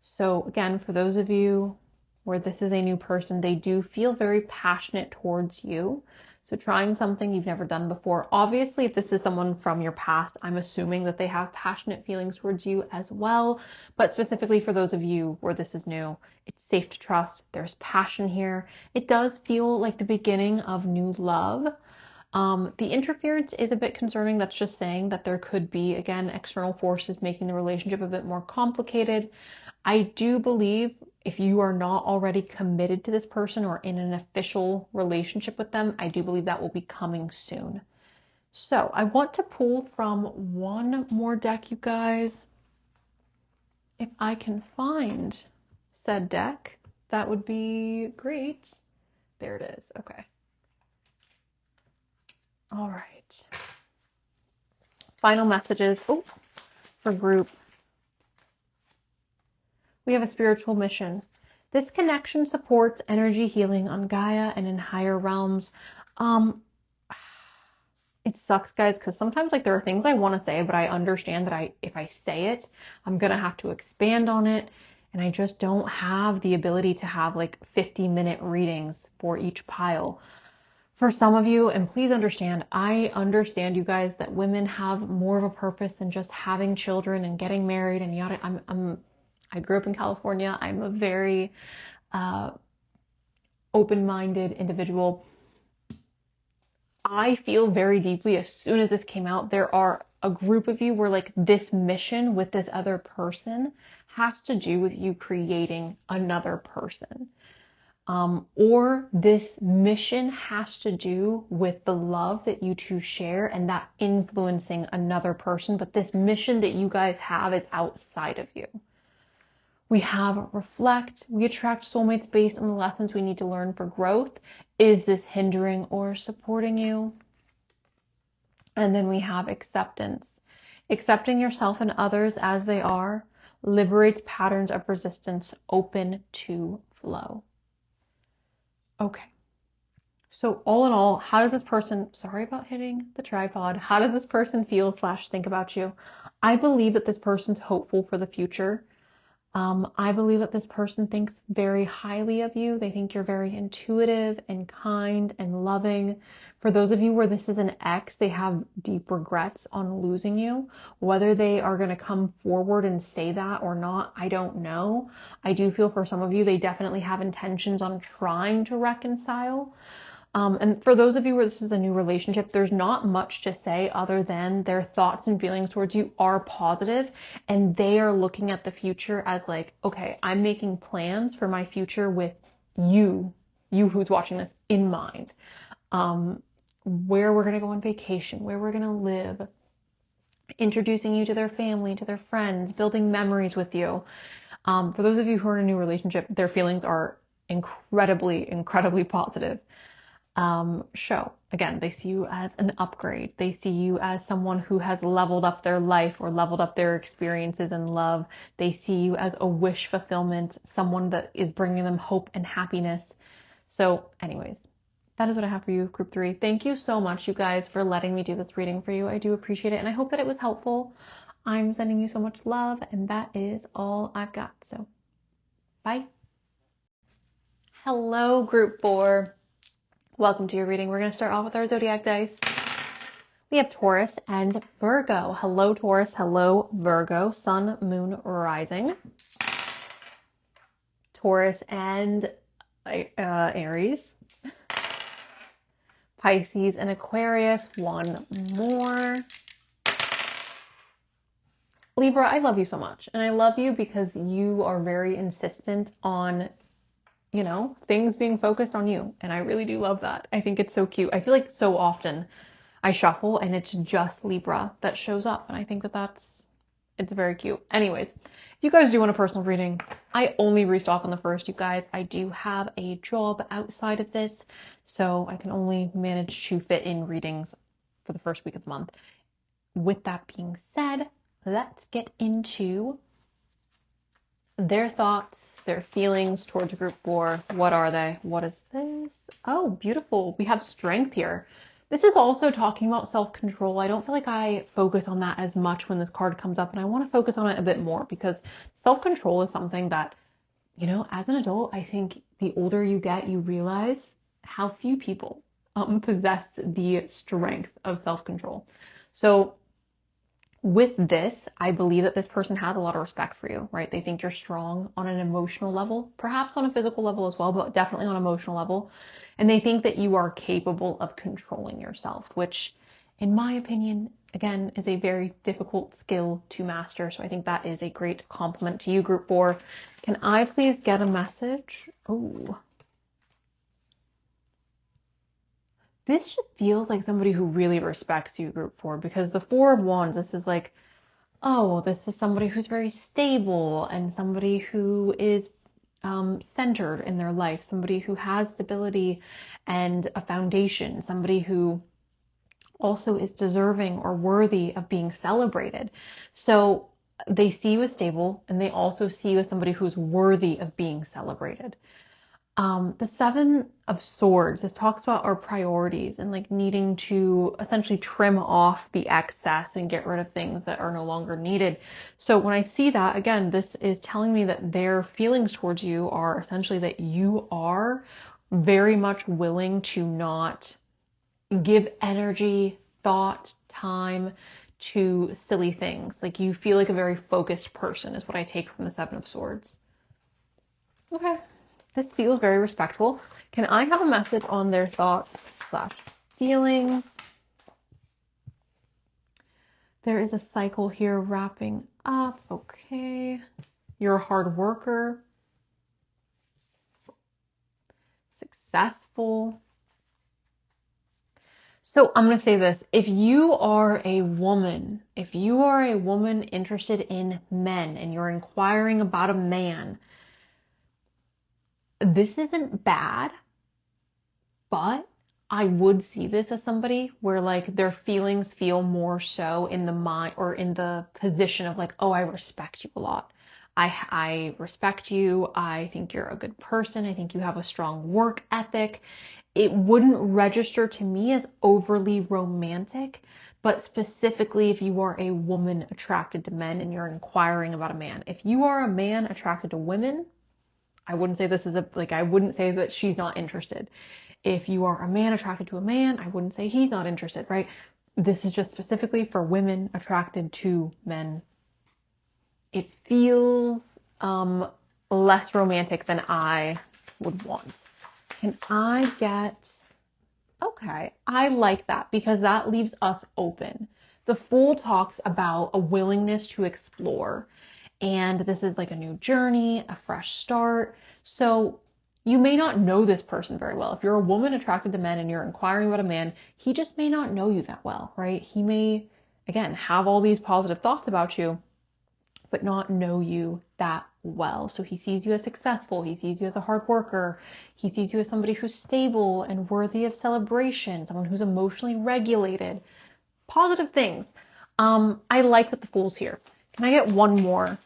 So again, for those of you where this is a new person, they do feel very passionate towards you. So trying something you've never done before. Obviously, if this is someone from your past, I'm assuming that they have passionate feelings towards you as well. But specifically for those of you where this is new, it's safe to trust. There's passion here. It does feel like the beginning of new love. The interference is a bit concerning. That's just saying that there could be, again, external forces making the relationship a bit more complicated. I do believe if you are not already committed to this person or in an official relationship with them, I do believe that will be coming soon. So I want to pull from one more deck, you guys. If I can find said deck, that would be great. There it is. Okay. All right. Final messages for group. We have a spiritual mission. This connection supports energy healing on Gaia and in higher realms. It sucks, guys, because sometimes there are things I want to say, but I understand that if I say it, I'm going to have to expand on it. And I just don't have the ability to have 50-minute readings for each pile. For some of you, and please understand, I understand you guys that women have more of a purpose than just having children and getting married and yada. I grew up in California. I'm a very open-minded individual. I feel very deeply as soon as this came out, there are a group of you where this mission with this other person has to do with you creating another person. Or this mission has to do with the love that you two share and that influencing another person. But this mission that you guys have is outside of you. We have reflect. We attract soulmates based on the lessons we need to learn for growth. Is this hindering or supporting you? And then we have acceptance. Accepting yourself and others as they are liberates patterns of resistance, open to flow. Okay. So all in all, how does this person, sorry about hitting the tripod, how does this person feel / think about you? I believe that this person's hopeful for the future. I believe that this person thinks very highly of you. They think you're very intuitive and kind and loving. For those of you where this is an ex, they have deep regrets on losing you. Whether they are going to come forward and say that or not, I don't know. I do feel for some of you, they definitely have intentions on trying to reconcile. And for those of you where this is a new relationship, there's not much to say other than their thoughts and feelings towards you are positive, and they are looking at the future as okay, I'm making plans for my future with you who's watching this in mind. Where we're going to go on vacation, where we're going to live, introducing you to their family, to their friends, building memories with you. For those of you who are in a new relationship, their feelings are incredibly, incredibly positive. Again, they see you as an upgrade. They see you as someone who has leveled up their life or leveled up their experiences in love. They see you as a wish fulfillment, someone that is bringing them hope and happiness. So anyways, that is what I have for you, group 3. Thank you so much, you guys, for letting me do this reading for you. I do appreciate it, and I hope that it was helpful. I'm sending you so much love, and that is all I've got. So bye. Hello, group 4. Welcome to your reading. We're going to start off with our zodiac dice. We have Taurus and Virgo. Hello, Taurus. Hello, Virgo. Sun, moon, rising. Taurus and Aries. Pisces and Aquarius. One more. Libra, I love you so much. And I love you because you are very insistent on, you know, things being focused on you. And I really do love that. I think it's so cute. I feel like so often I shuffle and it's just Libra that shows up. And I think that it's very cute. Anyways, if you guys do want a personal reading, I only restock on the 1st, you guys. I do have a job outside of this, so I can only manage to fit in readings for the 1st week of the month. With that being said, let's get into their thoughts, their feelings towards group 4. What are they? What is this? Oh, beautiful. We have strength here. This is also talking about self-control. I don't feel like I focus on that as much when this card comes up, and I want to focus on it a bit more because self-control is something that, you know, as an adult, I think the older you get, you realize how few people possess the strength of self-control. So with this, I believe that this person has a lot of respect for you, right? They think you're strong on an emotional level, perhaps on a physical level as well, but definitely on an emotional level. And they think that you are capable of controlling yourself, which in my opinion, again, is a very difficult skill to master. So I think that is a great compliment to you, group 4. Can I please get a message? Oh, this just feels like somebody who really respects you, group 4, because the 4 of Wands, this is like, oh, this is somebody who's very stable and somebody who is centered in their life, somebody who has stability and a foundation, somebody who also is deserving or worthy of being celebrated. So they see you as stable, and they also see you as somebody who's worthy of being celebrated. The 7 of Swords, this talks about our priorities and like needing to essentially trim off the excess and get rid of things that are no longer needed. So when I see that, again, this is telling me that their feelings towards you are essentially that you are very much willing to not give energy, thought, time to silly things. Like you feel like a very focused person is what I take from the 7 of Swords. Okay. This feels very respectful. Can I have a message on their thoughts / feelings? There is a cycle here wrapping up. Okay. You're a hard worker. Successful. So I'm going to say this. If you are a woman interested in men and you're inquiring about a man, this isn't bad, but I would see this as somebody where like their feelings feel more so in the mind or in the position of like, oh, I respect you a lot. I respect you. I think you're a good person. I think you have a strong work ethic. It wouldn't register to me as overly romantic, but specifically if you are a woman attracted to men and you're inquiring about a man. If you are a man attracted to women, I wouldn't say this is I wouldn't say that she's not interested. If you are a man attracted to a man, I wouldn't say he's not interested, right? This is just specifically for women attracted to men. It feels less romantic than I would want. Can I get... Okay, I like that because that leaves us open. The Fool talks about a willingness to explore. And this is like a new journey, a fresh start. So you may not know this person very well. If you're a woman attracted to men and you're inquiring about a man, he just may not know you that well, right? He may, again, have all these positive thoughts about you, but not know you that well. So he sees you as successful. He sees you as a hard worker. He sees you as somebody who's stable and worthy of celebration, someone who's emotionally regulated. Positive things. I like that the Fool's here. Can I get one more?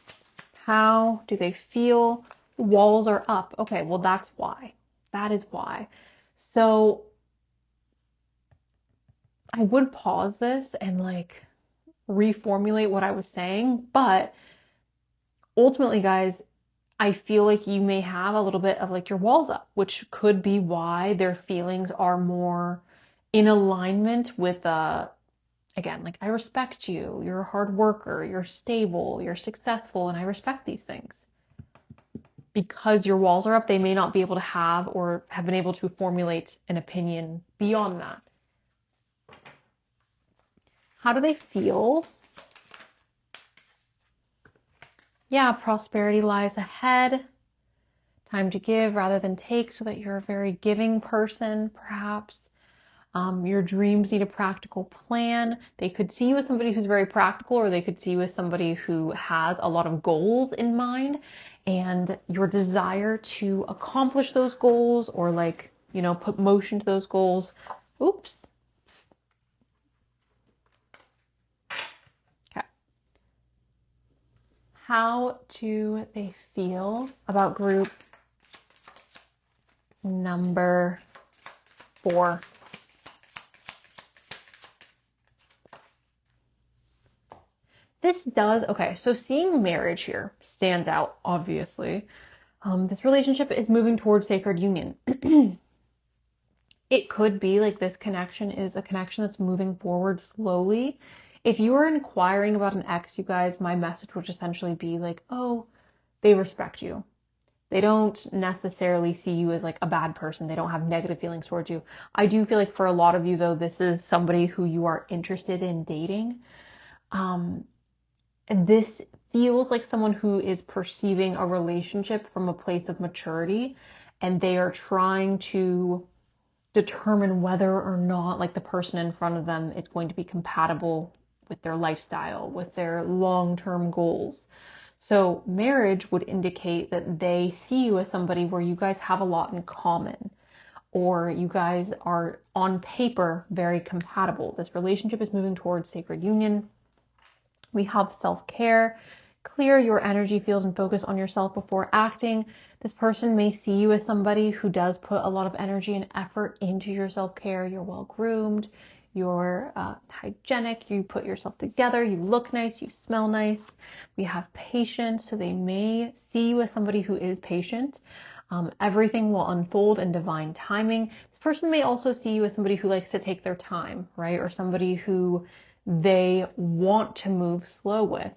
How do they feel? Walls are up. Okay, well, that's why. That is why. So I would pause this and like reformulate what I was saying, but ultimately, guys, I feel like you may have a little bit of like your walls up, which could be why their feelings are more in alignment with again, like, I respect you, you're a hard worker, you're stable, you're successful, and I respect these things. Because your walls are up, they may not be able to have or have been able to formulate an opinion beyond that. How do they feel? Yeah, prosperity lies ahead. Time to give rather than take, so that you're a very giving person, perhaps. Your dreams need a practical plan. They could see you as somebody who's very practical, or they could see you as somebody who has a lot of goals in mind, and your desire to accomplish those goals, or like, put motion to those goals. Oops. Okay. How do they feel about group number 4? Okay, so seeing marriage here stands out, obviously. This relationship is moving towards sacred union. It could be like this connection is a connection that's moving forward slowly. If you are inquiring about an ex, you guys, my message would essentially be like, oh, they respect you. They don't necessarily see you as like a bad person. They don't have negative feelings towards you. I do feel like for a lot of you, though, this is somebody who you are interested in dating. This feels like someone who is perceiving a relationship from a place of maturity, and they are trying to determine whether or not like the person in front of them is going to be compatible with their lifestyle, with their long-term goals. So marriage would indicate that they see you as somebody where you guys have a lot in common, or you guys are on paper very compatible. This relationship is moving towards sacred union. We have self-care. Clear your energy field and focus on yourself before acting. This person may see you as somebody who does put a lot of energy and effort into your self-care. You're well-groomed, you're hygienic, you put yourself together, you look nice, you smell nice. We have patience, so they may see you as somebody who is patient. Everything will unfold in divine timing. This person may also see you as somebody who likes to take their time, right? Or somebody who they want to move slow with.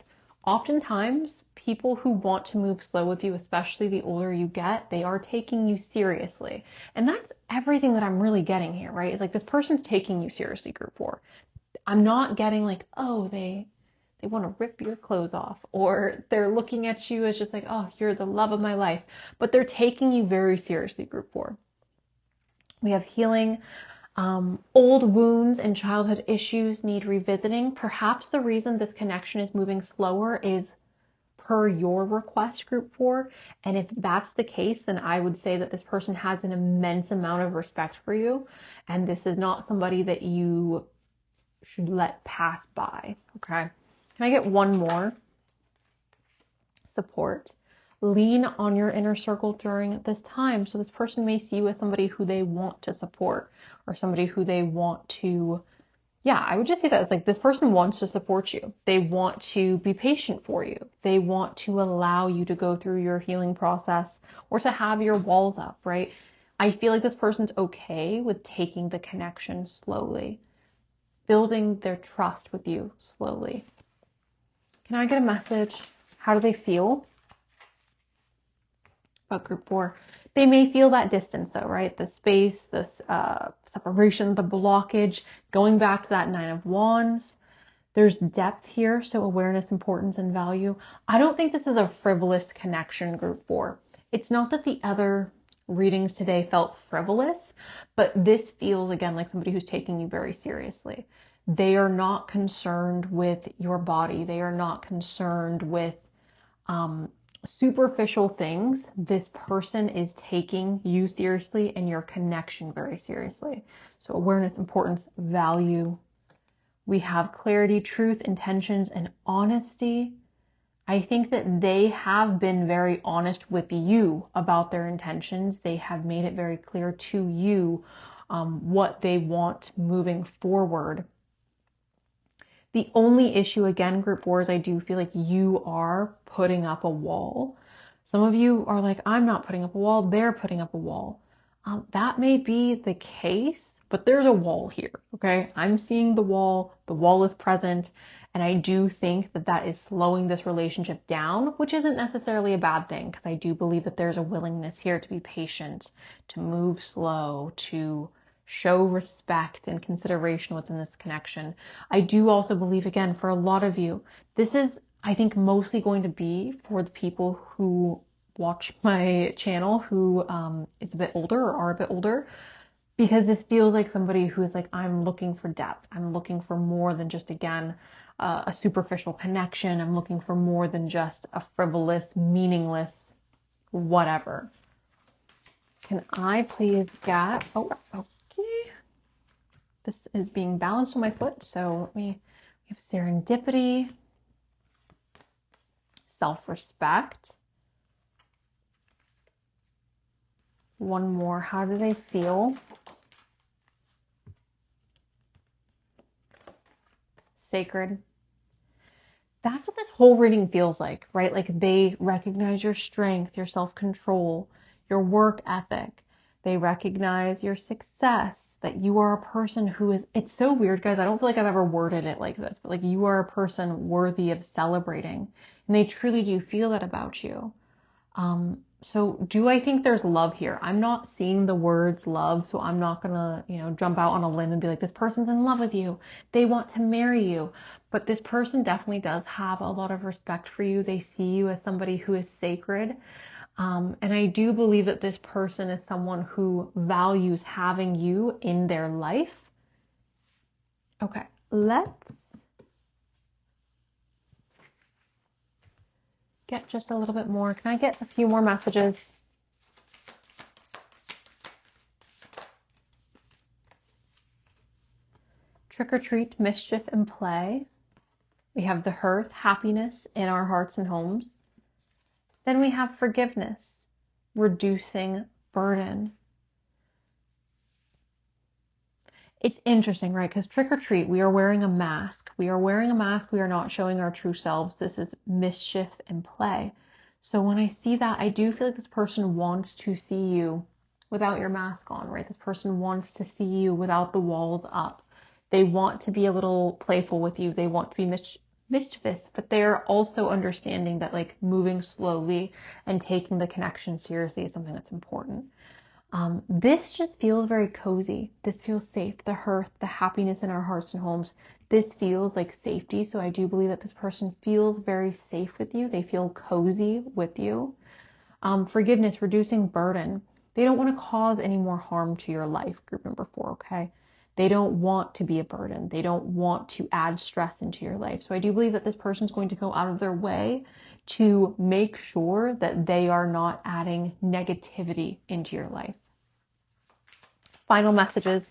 Oftentimes, people who want to move slow with you, especially the older you get, they are taking you seriously. And that's everything that I'm really getting here, right? It's like this person's taking you seriously, group 4. I'm not getting like, oh, they want to rip your clothes off, or they're looking at you as just like, oh, you're the love of my life. But they're taking you very seriously, group 4. We have healing. Old wounds and childhood issues need revisiting. Perhaps the reason this connection is moving slower is per your request, group 4. And if that's the case, then I would say that this person has an immense amount of respect for you. And this is not somebody that you should let pass by. Okay. Can I get one more? Support. Lean on your inner circle during this time. So this person may see you as somebody who they want to support, or somebody who they want to, I would just say that it's like this person wants to support you. They want to be patient for you. They want to allow you to go through your healing process, or to have your walls up, right? I feel like this person's okay with taking the connection slowly, building their trust with you slowly. Can I get a message? How do they feel about group 4? They may feel that distance though, right? The space, this separation, the blockage, going back to that 9 of Wands. There's depth here, so awareness, importance, and value. I don't think this is a frivolous connection, group 4. It's not that the other readings today felt frivolous, but this feels, again, like somebody who's taking you very seriously. They are not concerned with your body. They are not concerned with superficial things. This person is taking you seriously and your connection very seriously. So awareness, importance, value. We have clarity, truth, intentions, and honesty. I think that they have been very honest with you about their intentions. They have made it very clear to you what they want moving forward. The only issue, again, group 4, is I do feel like you are putting up a wall. Some of you are like, I'm not putting up a wall, they're putting up a wall. That may be the case, But there's a wall here, okay? I'm seeing the wall is present, and I do think that that is slowing this relationship down, which isn't necessarily a bad thing, because I do believe that there's a willingness here to be patient, to move slow, to show respect and consideration within this connection. I do also believe, again, for a lot of you, this is, I think, mostly going to be for the people who watch my channel who is a bit older or are a bit older, because this feels like somebody who is like, I'm looking for depth. I'm looking for more than just, again, a superficial connection. I'm looking for more than just a frivolous, meaningless, whatever. Can I please get, oh, okay. This is being balanced on my foot. So we have serendipity, self-respect. One more. How do they feel? Sacred. That's what this whole reading feels like, right? Like they recognize your strength, your self-control, your work ethic. They recognize your success, that you are a person who is, it's so weird, guys. I don't feel like I've ever worded it like this, but like you are a person worthy of celebrating. And they truly do feel that about you. So do I think there's love here? I'm not seeing the words love, so I'm not gonna, jump out on a limb and be like, this person's in love with you. They want to marry you. But this person definitely does have a lot of respect for you. They see you as somebody who is sacred. And I do believe that this person is someone who values having you in their life. Okay, let's get just a little bit more. Can I get a few more messages? Trick or treat, mischief, and play. We have the hearth, happiness in our hearts and homes. Then we have forgiveness, reducing burden. It's interesting, right? Because trick or treat, we are wearing a mask. We are wearing a mask. We are not showing our true selves. This is mischief and play. So when I see that, I do feel like this person wants to see you without your mask on, right? This person wants to see you without the walls up. They want to be a little playful with you. They want to be mischievous, but they're also understanding that like moving slowly and taking the connection seriously is something that's important. This just feels very cozy. This feels safe. The hearth, the happiness in our hearts and homes. This feels like safety. So I do believe that this person feels very safe with you. They feel cozy with you. Forgiveness, reducing burden. They don't want to cause any more harm to your life, group number 4, okay? They don't want to be a burden. They don't want to add stress into your life. So I do believe that this person is going to go out of their way to make sure that they are not adding negativity into your life. Final messages.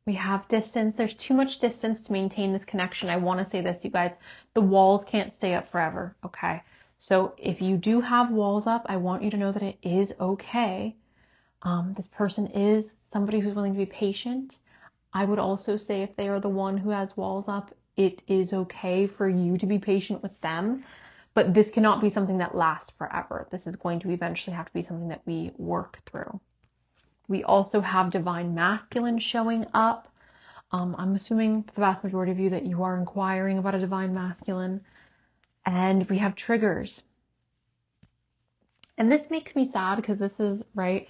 We have distance. There's too much distance to maintain this connection. I want to say this, you guys. The walls can't stay up forever, okay? So if you do have walls up, I want you to know that it is okay. This person is somebody who's willing to be patient. I would also say if they are the one who has walls up, it is okay for you to be patient with them. But this cannot be something that lasts forever. This is going to eventually have to be something that we work through. We also have divine masculine showing up. I'm assuming for the vast majority of you that you are inquiring about a divine masculine. And we have triggers. And this makes me sad because this is, right,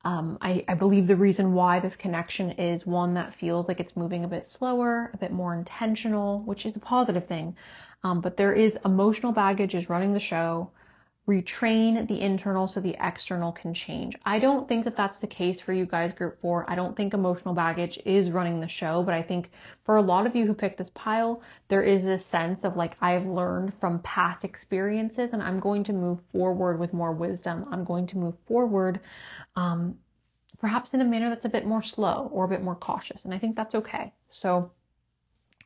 I believe the reason why this connection is one that feels like it's moving a bit slower, a bit more intentional, which is a positive thing. But there is emotional baggage is running the show. Retrain the internal so the external can change. I don't think that that's the case for you guys, group 4. I don't think emotional baggage is running the show, but I think for a lot of you who picked this pile, there is this sense of like, I've learned from past experiences and I'm going to move forward with more wisdom. I'm going to move forward, perhaps in a manner that's a bit more slow or a bit more cautious. And I think that's okay. So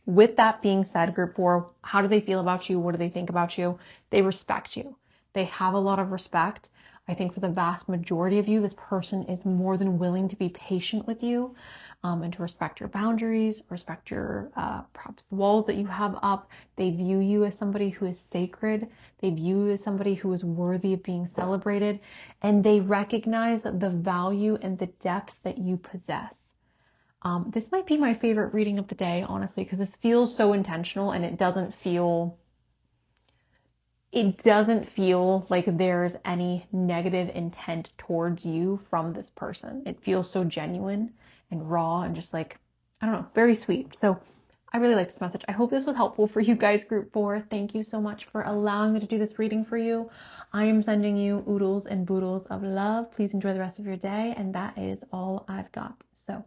with that being said, group 4, how do they feel about you? What do they think about you? They respect you. They have a lot of respect. I think for the vast majority of you, this person is more than willing to be patient with you. and to respect your boundaries, respect your perhaps the walls that you have up. They view you as somebody who is sacred. They view you as somebody who is worthy of being celebrated, and they recognize the value and the depth that you possess. This might be my favorite reading of the day, honestly, because this feels so intentional, and it doesn't feel like there's any negative intent towards you from this person. It feels so genuine and raw and just like, I don't know, very sweet. So I really like this message. I hope this was helpful for you guys, group 4. Thank you so much for allowing me to do this reading for you. I am sending you oodles and boodles of love. Please enjoy the rest of your day. And that is all I've got. So